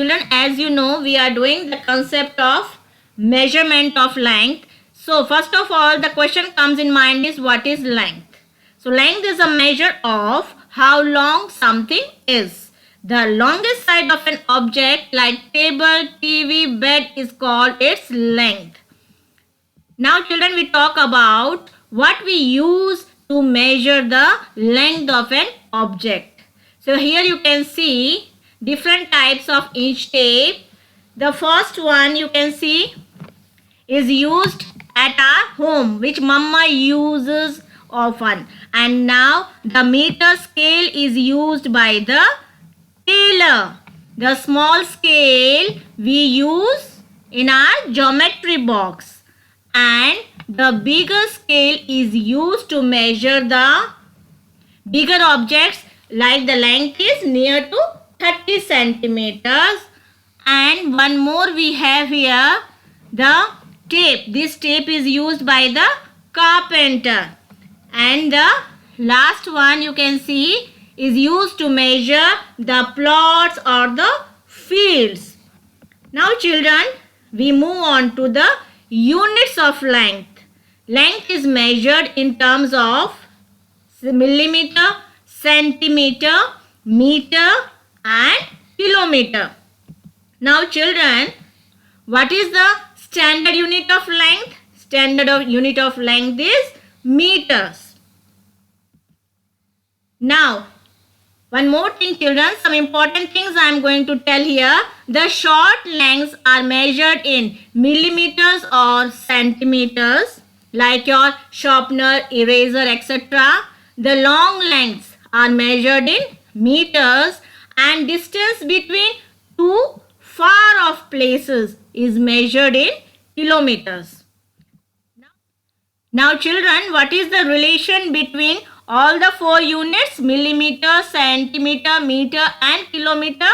Children, as you know, we are doing the concept of measurement of length. So first of all, the question comes in mind is what is length? So length is a measure of how long something is. The longest side of an object like table, TV, bed is called its length. Now children, we talk about what we use to measure the length of an object. So here you can see different types of inch tape. The first one you can see is used at our home, which mama uses often. And now the meter scale is used by the tailor. The small scale we use in our geometry box, and the bigger scale is used to measure the bigger objects, like the length is near to 30 centimeters. And one more we have here, the tape. This tape is used by the carpenter. And the last one you can see is used to measure the plots or the fields. Now children, we move on to the units of length. Length is measured in terms of millimeter, centimeter, meter and kilometer. Now children, what is the standard unit of length? Standard unit of length is meters. Now, one more thing children, some important things I am going to tell here. The short lengths are measured in millimeters or centimeters, like your sharpener, eraser, etc. The long lengths are measured in meters, and distance between two far off places is measured in kilometers. Now children, what is the relation between all the four units, millimeter, centimeter, meter and kilometer?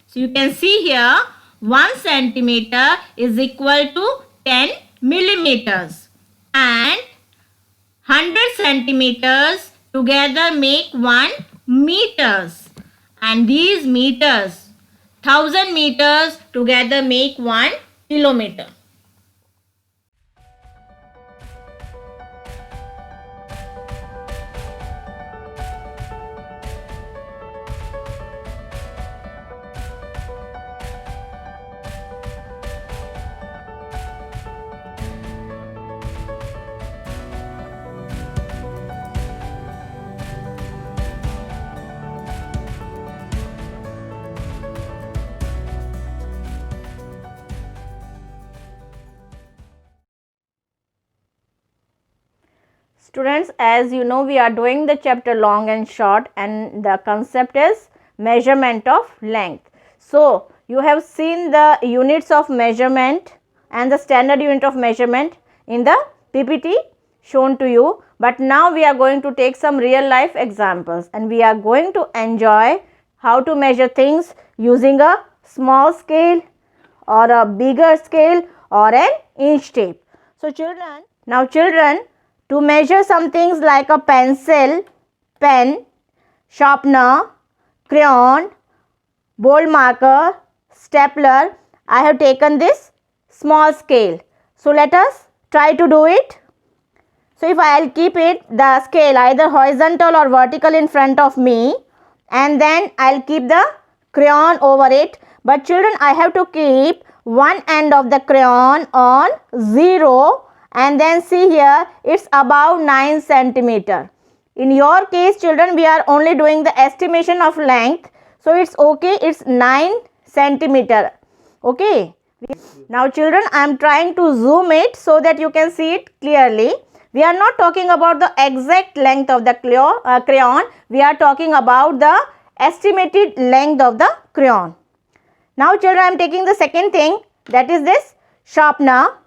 So you can see here 1 centimeter is equal to 10 millimeters, and 100 centimeters together make 1 meters, and these meters, 1000 meters together make 1 kilometer. Students, as you know, we are doing the chapter long and short, and the concept is measurement of length. So, you have seen the units of measurement and the standard unit of measurement in the PPT shown to you, but now we are going to take some real life examples, and we are going to enjoy how to measure things using a small scale or a bigger scale or an inch tape. So, children, to measure some things like a pencil, pen, sharpener, crayon, bold marker, stapler, I have taken this small scale. So let us try to do it. So if I will keep it, the scale either horizontal or vertical in front of me, and then I will keep the crayon over it. But children, I have to keep one end of the crayon on 0, and then see here it's about 9 centimeter. In your case children, we are only doing the estimation of length, so it's okay, it's 9 centimeter. Okay. Now children, I am trying to zoom it so that you can see it clearly. We are not talking about the exact length of the crayon, we are talking about the estimated length of the crayon. Now children, I am taking the second thing, that is this sharpener.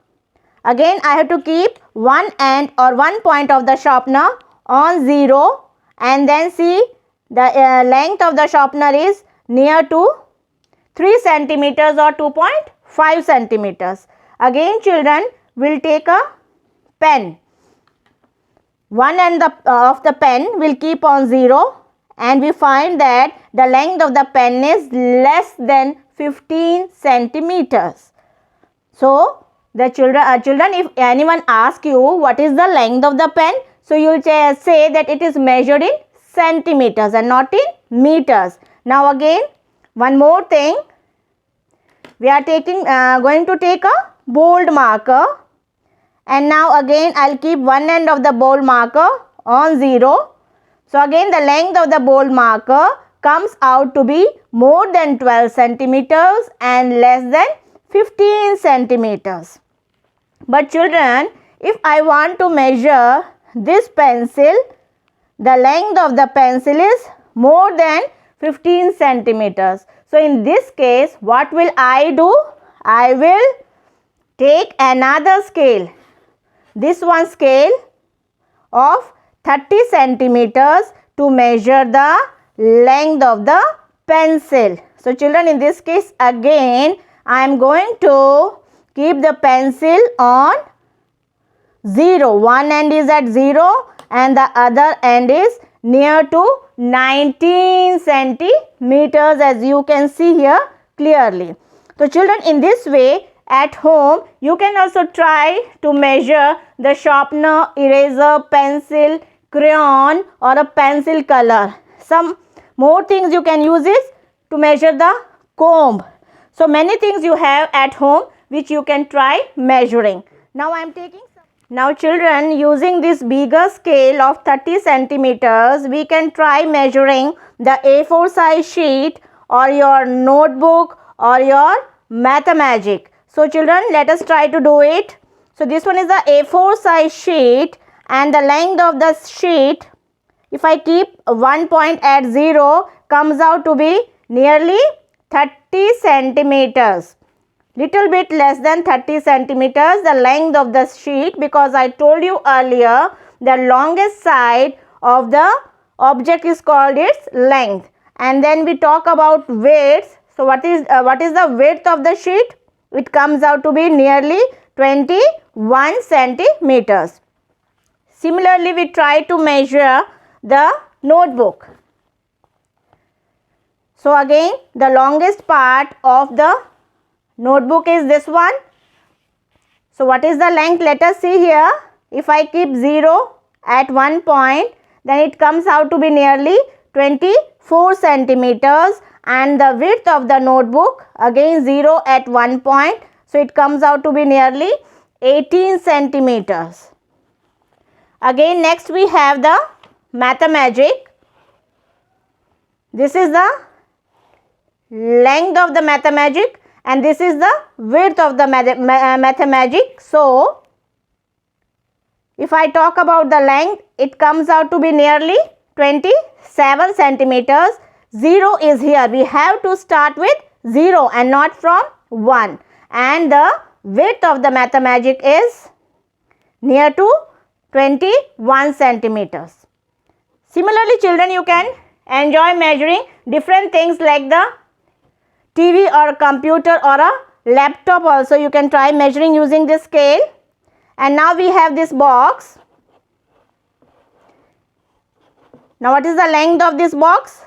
Again, I have to keep one end or one point of the sharpener on 0, and then see the length of the sharpener is near to 3 centimeters or 2.5 centimeters. Again children, will take a pen. One end of the pen will keep on 0, and we find that the length of the pen is less than 15 centimeters. So the children, if anyone asks you what is the length of the pen, so you will say that it is measured in centimeters and not in meters. Now again, one more thing, we are going to take a bold marker, and now again I'll keep one end of the bold marker on 0. So again the length of the bold marker comes out to be more than 12 centimeters and less than 15 centimeters. But children, if I want to measure this pencil, the length of the pencil is more than 15 centimeters. So in this case, what will I do? I will take another scale. This one scale of 30 centimeters to measure the length of the pencil. So children, in this case again I am going to keep the pencil on 0. One end is at 0 and the other end is near to 19 centimeters, as you can see here clearly. So children, in this way at home you can also try to measure the sharpener, eraser, pencil, crayon or a pencil color. Some more things you can use is to measure the comb. So many things you have at home which you can try measuring. Now I am taking Now children, using this bigger scale of 30 centimeters, we can try measuring the A4 size sheet or your notebook or your Mathmagic. So children, let us try to do it. So this one is the A4 size sheet, and the length of the sheet, if I keep one point at 0, comes out to be nearly 30 centimeters. Little bit less than 30 centimeters the length of the sheet, because I told you earlier the longest side of the object is called its length. And then we talk about width. So what is the width of the sheet? It comes out to be nearly 21 centimeters. Similarly, we try to measure the notebook. So again, the longest part of the notebook is this one. So what is the length? Let us see here. If I keep 0 at one point, then it comes out to be nearly 24 centimeters, and the width of the notebook, again 0 at one point, so it comes out to be nearly 18 centimeters. Again, next we have the Mathmagic. This is the length of the Mathmagic and this is the width of the Mathmagic. So if I talk about the length, it comes out to be nearly 27 centimeters. 0 is here. We have to start with 0 and not from 1. And the width of the Mathmagic is near to 21 centimeters. Similarly, children, you can enjoy measuring different things like the TV or a computer or a laptop also. You can try measuring using this scale. And now we have this box. Now what is the length of this box?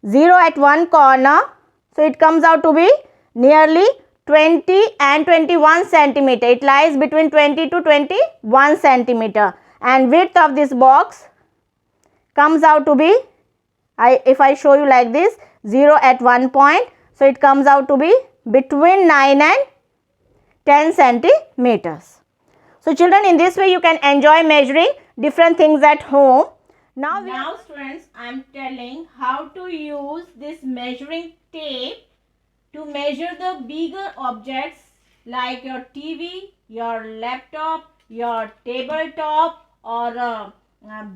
0 at one corner. So it comes out to be nearly 20 and 21 centimeter. It lies between 20 to 21 centimeter. And width of this box comes out to be, if I show you like this, 0 at one point. So it comes out to be between 9 and 10 centimeters. So children, in this way you can enjoy measuring different things at home. Now students, I am telling how to use this measuring tape to measure the bigger objects like your TV, your laptop, your tabletop, or a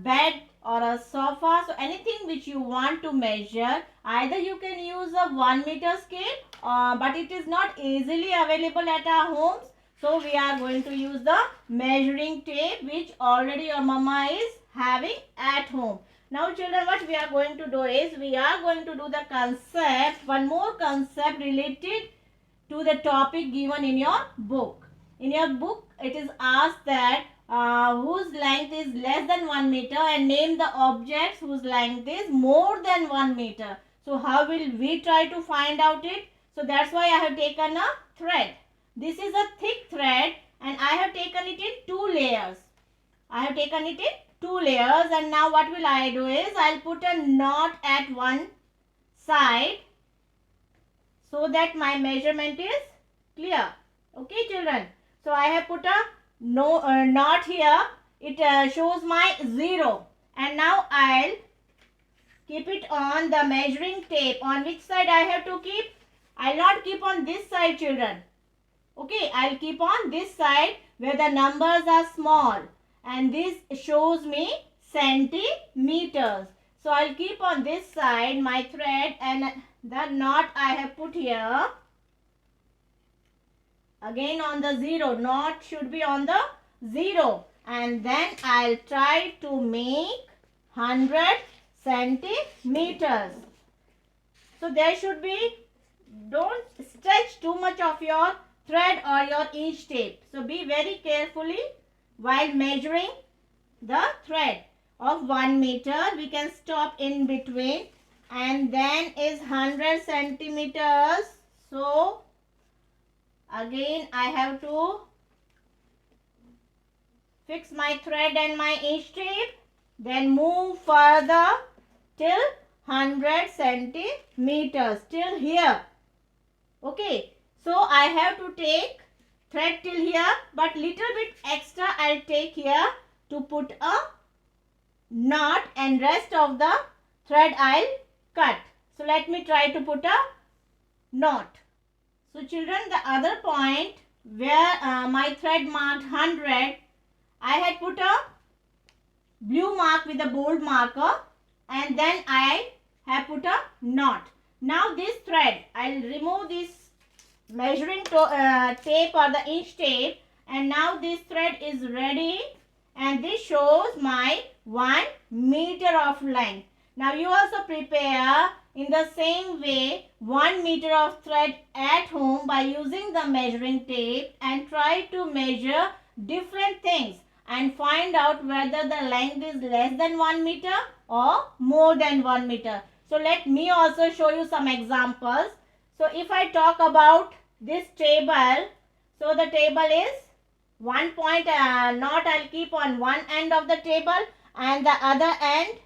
bed or a sofa. So anything which you want to measure, either you can use a 1 meter scale, but it is not easily available at our homes. So we are going to use the measuring tape which already your mama is having at home. Now children, what we are going to do is, we are going to do the concept, one more concept related to the topic given in your book. In your book, it is asked that whose length is less than 1 meter and name the objects whose length is more than 1 meter. So how will we try to find out it? So that's why I have taken a thread. This is a thick thread and I have taken it in 2 layers. I have taken it in 2 layers, and now what will I do is I'll put a knot at one side so that my measurement is clear. Okay children. So I have put a knot here. It shows my 0, and now I'll keep it on the measuring tape. On which side I have to keep? I'll not keep on this side children. Okay, I'll keep on this side where the numbers are small, and this shows me centimeters. So I'll keep on this side my thread, and the knot I have put here again on the 0. Knot should be on the 0, and then I'll try to make 100 centimeters. So there should be, don't stretch too much of your thread or your inch tape. So be very carefully while measuring the thread of 1 meter. We can stop in between, and then is 100 centimeters. So again I have to fix my thread and my inch tape, then move further till 100 centimeters, till here. Okay, so I have to take thread till here, but little bit extra I'll take here to put a knot, and rest of the thread I'll cut. So let me try to put a knot. So children, the other point where my thread marked 100, I had put a blue mark with a bold marker, and then I have put a knot. Now this thread, I'll remove this measuring tape or the inch tape, and now this thread is ready, and this shows my 1 meter of length. Now you also prepare in the same way 1 meter of thread at home by using the measuring tape, and try to measure different things and find out whether the length is less than 1 meter or more than 1 meter. So let me also show you some examples. So if I talk about this table, so the table is 1 point knot I'll keep on one end of the table, and the other end,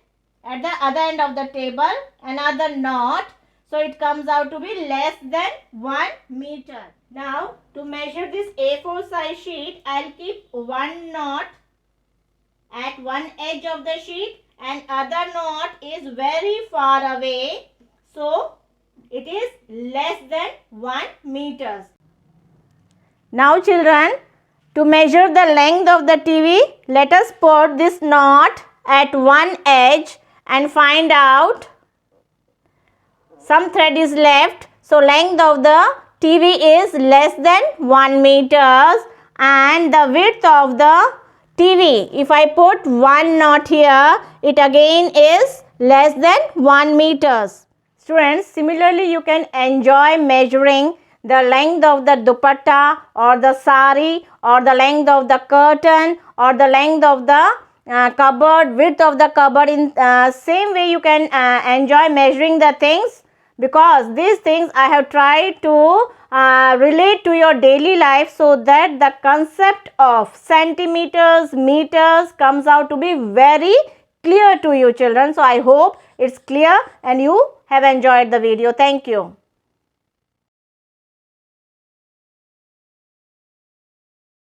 at the other end of the table, another knot. So it comes out to be less than 1 meter. Now to measure this A4 size sheet, I'll keep one knot at one edge of the sheet, and other knot is very far away. So it is less than 1 meter. Now children, to measure the length of the TV, let us put this knot at one edge and find out. Some thread is left, so length of the TV is less than 1 meters, and the width of the TV, if I put one knot here, it again is less than 1 meters. Students, similarly you can enjoy measuring the length of the dupatta or the sari, or the length of the curtain, or the length of the cupboard, width of the cupboard. In same way you can enjoy measuring the things, because these things I have tried to relate to your daily life, so that the concept of centimeters, meters comes out to be very clear to you children. So I hope it's clear and you have enjoyed the video. Thank you.